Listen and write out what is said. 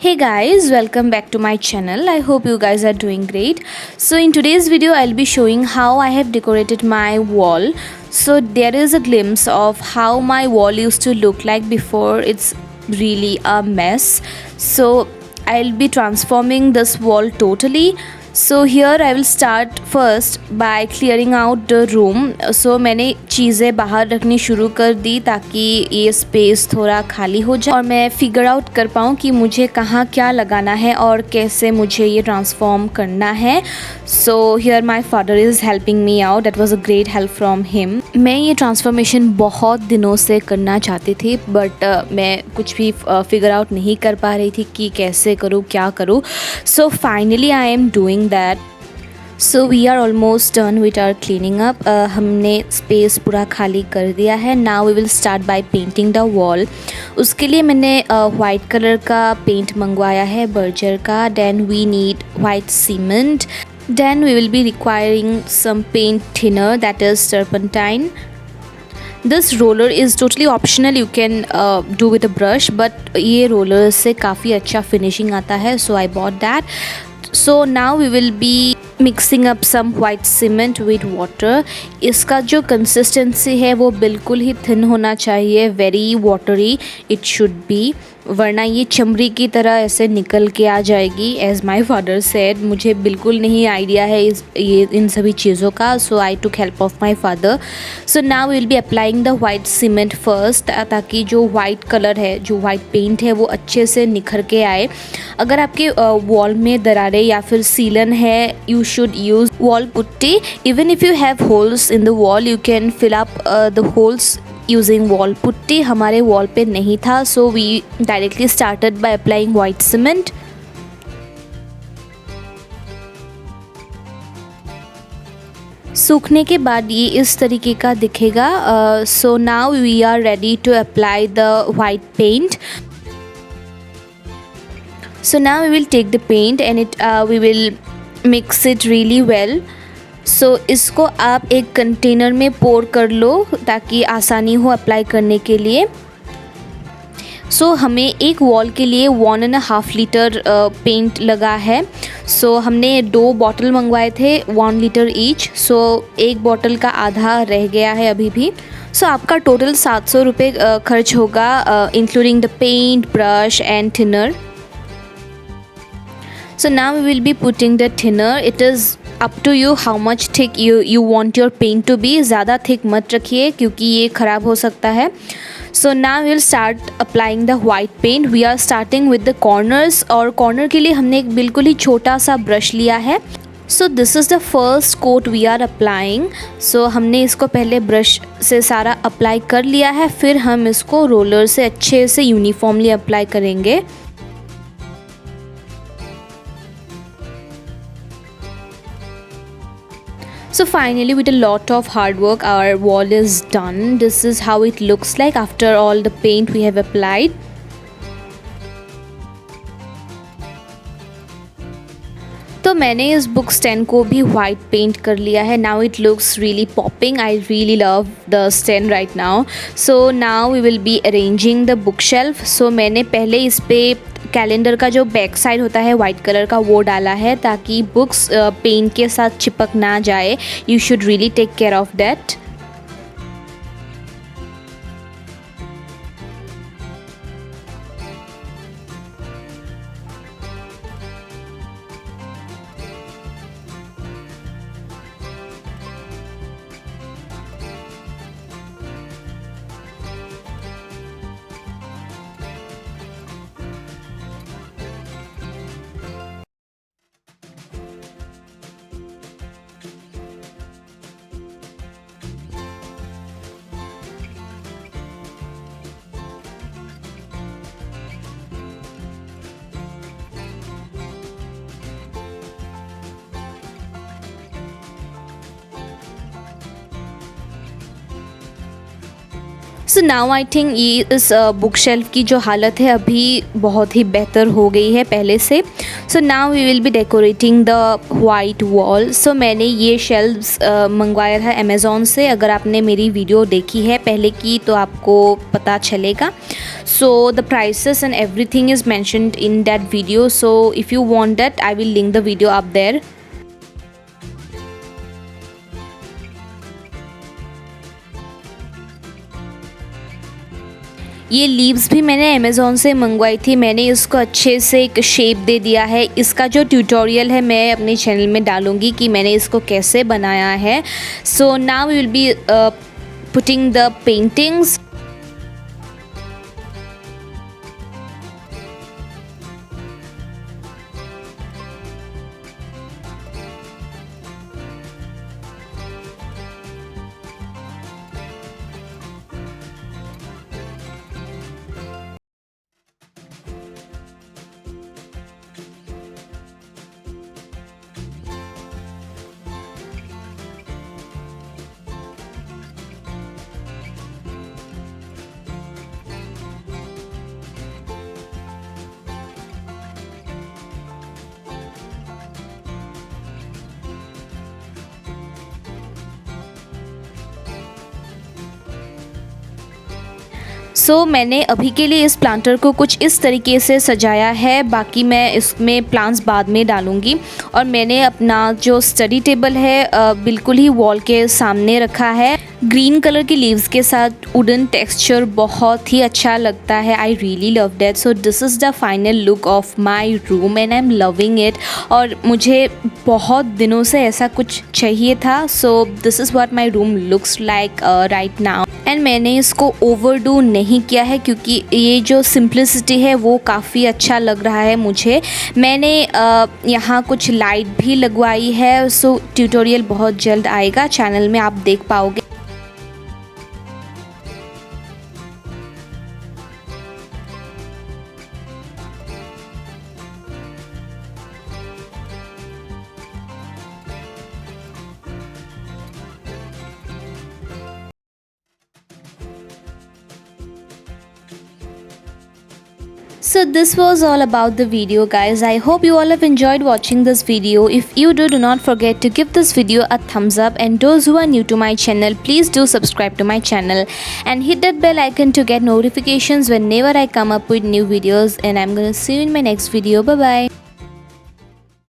Hey guys, welcome back to my channel. I hope you guys are doing great. So in today's video I'll be showing how I have decorated my wall. So there is a glimpse of how my wall used to look like before it's really a mess. So I'll be transforming this wall totally. So here I will start first by clearing out the room. So मैंने चीज़ें बाहर रखनी शुरू कर दी ताकि ये space थोड़ा खाली हो जाए और मैं फिगर आउट कर पाऊँ कि मुझे कहाँ क्या लगाना है और कैसे मुझे ये ट्रांसफॉर्म करना है. So here my father is helping me out. That was a great help from him. मैं ये ट्रांसफॉर्मेशन बहुत दिनों से करना चाहती थी बट मैं कुछ भी फिगर आउट नहीं कर पा रही थी कि कैसे करूँ क्या करूँ. So finally I am doing that. So we are almost done with our cleaning up. हमने स्पेस पूरा खाली कर दिया है. Now we will start by painting the wall. उसके लिए मैंने वाइट कलर का पेंट मंगवाया है बर्जर का. Then we need white cement. Then we will be requiring some paint thinner, that is turpentine. This roller is totally optional. You can do with a brush, but ये roller से काफ़ी अच्छा finishing आता है. So I bought that. So now we will be mixing up some white cement with water. इसका जो consistency है वो बिल्कुल ही thin होना चाहिए. Very watery it should be. वरना ये चमड़ी की तरह ऐसे निकल के आ जाएगी. एज़ माई फादर सेड, मुझे बिल्कुल नहीं आइडिया है ये इन सभी चीज़ों का. So I took help of my father. So now will be applying the white cement first ताकि जो वाइट कलर है, जो वाइट पेंट है वो अच्छे से निखर के आए. अगर आपके वॉल में दरारें या फिर सीलन है, you should use wall putty. Even if you have holes in the wall you can fill up the holes using wall putty. हमारे वॉल पे नहीं था, so we directly started by applying white cement. सूखने के बाद ये इस तरीके का दिखेगा. So now we are ready to apply the white paint. So now we will take the paint and we will mix it really well. So इसको आप एक कंटेनर में पोर कर लो ताकि आसानी हो अप्लाई करने के लिए. सो हमें एक वॉल के लिए 1.5 लीटर पेंट लगा है. सो हमने 2 बॉटल मंगवाए थे 1 लीटर ईच. सो एक बॉटल का आधा रह गया है अभी भी. सो आपका टोटल 700 रुपये खर्च होगा including the paint, brush and thinner. So now we will be putting the thinner. It is up to you how much thick you want your paint to be. ज़्यादा thick मत रखिए क्योंकि ये ख़राब हो सकता है. So now we will start applying the white paint. We are starting with the corners और corner के लिए हमने एक बिल्कुल ही छोटा सा ब्रश लिया है. So this is the first coat we are applying. So हमने इसको पहले ब्रश से सारा अप्लाई कर लिया है, फिर हम इसको रोलर से अच्छे से यूनिफॉर्मली अप्लाई करेंगे. So finally, with a lot of hard work, our wall is done. This is how it looks like after all the paint we have applied. तो मैंने इस बुक स्टैंड को भी वाइट पेंट कर लिया है. Now it looks really popping. I really love the stand right now. So now we will be arranging the book shelf. So मैंने पहले इस पे कैलेंडर का जो बैक साइड होता है वाइट कलर का वो डाला है ताकि बुक्स पेंट के साथ चिपक ना जाए. You should really take care of that. So now I think ये इस बुक शेल्फ की जो हालत है अभी बहुत ही बेहतर हो गई है पहले से। So now we will be decorating the white wall. So मैंने ये शेल्व्स मंगवाया था अमेज़ॉन से। अगर आपने मेरी वीडियो देखी है पहले की तो आपको पता चलेगा। So the prices and everything is mentioned in that video. So if you want that I will link the video up there. ये लीव्स भी मैंने अमेज़ॉन से मंगवाई थी। मैंने इसको अच्छे से एक शेप दे दिया है। इसका जो ट्यूटोरियल है मैं अपने चैनल में डालूँगी कि मैंने इसको कैसे बनाया है। So now we will be putting the paintings. So मैंने अभी के लिए इस प्लांटर को कुछ इस तरीके से सजाया है। बाकी मैं इसमें प्लांट्स बाद में डालूँगी। और मैंने अपना जो स्टडी टेबल है बिल्कुल ही वॉल के सामने रखा है। ग्रीन कलर की लीव्स के साथ वुडन टेक्सचर बहुत ही अच्छा लगता है। आई really love that. So this is the final look of my room and I am loving it. और मुझे बहुत दिनों से ऐसा कुछ चाहिए था। So this is what my room looks like right now. And मैंने इसको ओवरडू नहीं किया है क्योंकि ये जो सिंप्लिसिटी है वो काफ़ी अच्छा लग रहा है मुझे। मैंने यहाँ कुछ लाइट भी लगवाई है। सो ट्यूटोरियल बहुत जल्द आएगा चैनल में, आप देख पाओगे। So this was all about the video, guys. I hope you all have enjoyed watching this video. If you do not forget to give this video a thumbs up, and those who are new to my channel, please do subscribe to my channel and hit that bell icon to get notifications whenever I come up with new videos. And I'm gonna see you in my next video. Bye bye.